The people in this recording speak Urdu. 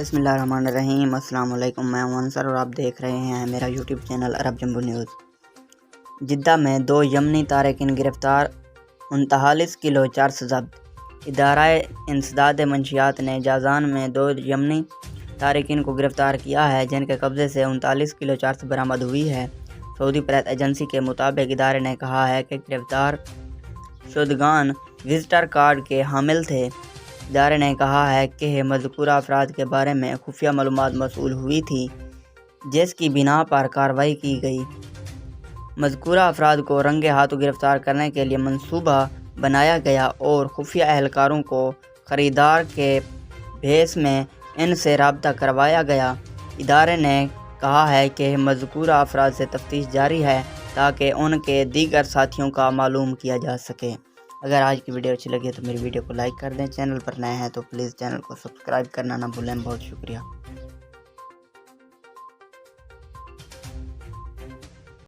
بسم اللہ الرحمن الرحیم۔ السلام علیکم، میں انصر اور آپ دیکھ رہے ہیں میرا یوٹیوب چینل عرب جمبو نیوز۔ جدہ میں 2 یمنی تارکین گرفتار، 39 کلو چرس ضبط۔ ادارہ انسداد منشیات نے جازان میں 2 یمنی تارکین کو گرفتار کیا ہے، جن کے قبضے سے 39 کلو چرس برآمد ہوئی ہے۔ سعودی پریس ایجنسی کے مطابق ادارے نے کہا ہے کہ گرفتار شدگان وزٹر کارڈ کے حامل تھے۔ ادارے نے کہا ہے کہ مذکورہ افراد کے بارے میں خفیہ معلومات موصول ہوئی تھی، جس کی بنا پر کارروائی کی گئی۔ مذکورہ افراد کو رنگے ہاتھوں گرفتار کرنے کے لیے منصوبہ بنایا گیا اور خفیہ اہلکاروں کو خریدار کے بھیس میں ان سے رابطہ کروایا گیا۔ ادارے نے کہا ہے کہ مذکورہ افراد سے تفتیش جاری ہے تاکہ ان کے دیگر ساتھیوں کا معلوم کیا جا سکے۔ اگر آج کی ویڈیو اچھی لگی تو میری ویڈیو کو لائک کر دیں، چینل پر نئے ہیں تو پلیز چینل کو سبسکرائب کرنا نہ بھولیں۔ بہت شکریہ۔